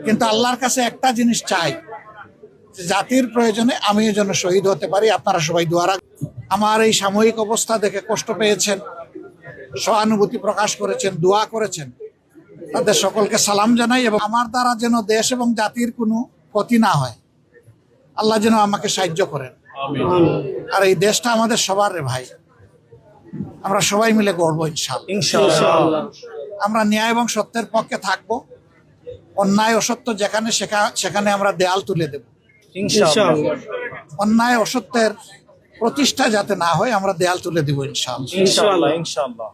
কিন্তু আল্লাহর কাছে একটা জিনিস চাই, যে জাতির প্রয়োজনে আমিও যেন শহীদ হতে পারি। আপনারা সবাই দোয়া রাখবেন। আমার এই সাময়িক অবস্থা দেখে কষ্ট পেয়েছেন, সহানুভূতি প্রকাশ করেছেন, দোয়া করেছেন, তাদের সকলকে সালাম জানাই। এবং আমার দ্বারা যেন দেশ এবং জাতির কোনো ক্ষতি না হয়, আল্লাহ যেন আমাকে সাহায্য করেন। আর এই দেশটা আমাদের সবার রে ভাই, আমরা সবাই মিলে গড়বো ইনশাআল্লাহ। আমরা ন্যায় এবং সত্যের পক্ষে থাকবো। অন্যায় অসত্য যেখানে সেখানে আমরা দেয়াল তুলে দেব ইনশাআল্লাহ। অন্যায় অসত্যের প্রতিষ্ঠা যাতে না হয়, আমরা দেয়াল তুলে দেব ইনশাআল্লাহ। ইনশাআল্লাহ।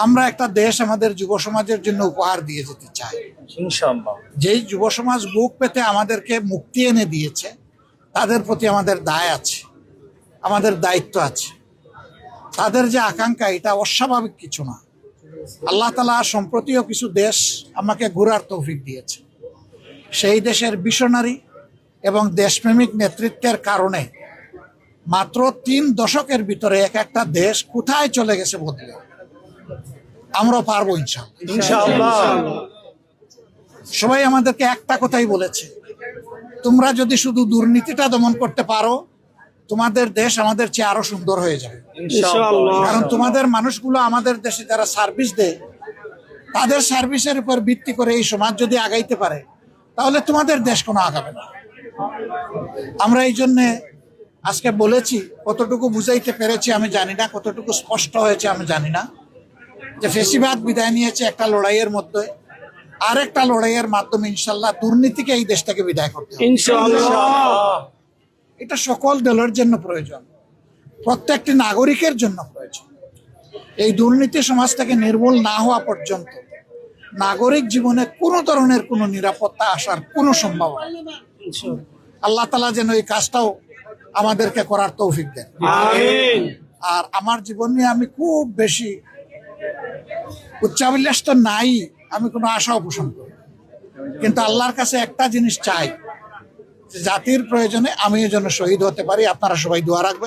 আমরা একটা দেশ আমাদের যুব সমাজের জন্য উপহার দিয়ে যেতে চাই। ইনশাআল্লাহ। যেই যুব সমাজ বুক পেতে আমাদেরকে মুক্তি এনে দিয়েছে, তাদের প্রতি আমাদের দায় আছে, আমাদের দায়িত্ব আছে। তাদের যে আকাঙ্ক্ষা, এটা অস্বাভাবিক কিছু না। আল্লাহ তাআলা সম্প্রতিও কিছু দেশ আমাকে ঘোরার তৌফিক দিয়েছে। সেই দেশের মিশনারি এবং দেশপ্রেমিক নেতৃত্বের কারণে মাত্র 3 দশকের ভিতরে এক একটা দেশ কোথায় চলে গেছে বদলে। আমরাও পারবো ইনশাআল্লাহ। সবাই আমাদেরকে একটা কথাই বলেছে, তোমরা যদি শুধু দুর্নীতিটা দমন করতে পারো, তোমাদের দেশ আমাদের চেয়ে আরো সুন্দর হয়ে যাবে। ইনশাআল্লাহ। কারণ তোমাদের মানুষগুলো আমাদের দেশে যারা সার্ভিস দেয়, তাদের সার্ভিসের উপর ভিত্তি করে এই সমাজ যদি আগাইতে পারে, তাহলে তোমাদের দেশ কোনো আগাবে না। আমরা এই জন্যে আজকে বলেছি, কতটুকু বুঝাইতে পেরেছি আমি জানি না, কতটুকু স্পষ্ট হয়েছে আমি জানি না, যে ফেসিবাদ বিদায় নিয়েছে একটা লড়াইয়ের মধ্যে, আর একটা লড়াইয়ের মাধ্যমে ইনশাল্লাহ দুর্নীতিকে এই দেশটাকে বিদায় করতে হবে। ইনশাআল্লাহ। এটা সকল দলের জন্য প্রয়োজন, প্রত্যেকটি নাগরিকের জন্য প্রয়োজন। এই দুর্নীতি সমাজ থেকে নির্মূল না হওয়া পর্যন্ত নাগরিক জীবনে কোনো ধরনের কোনো নিরাপত্তা আসার কোনো সম্ভাবনা নেই। আল্লাহ তাআলা যেন এই কাজটাও আমাদেরকে করার তৌফিক দেন। আমিন। আর আমার জীবন নিয়ে আমি খুব বেশি উচ্চাভিলাষ তো নাই, আমি কোনো আশাও পোষণ করি, কিন্তু আল্লাহর কাছে একটা জিনিস চাই, যে জাতির প্রয়োজনে আমিও যেন শহীদ হতে পারি। আপনারা সবাই দোয়া রাখবেন।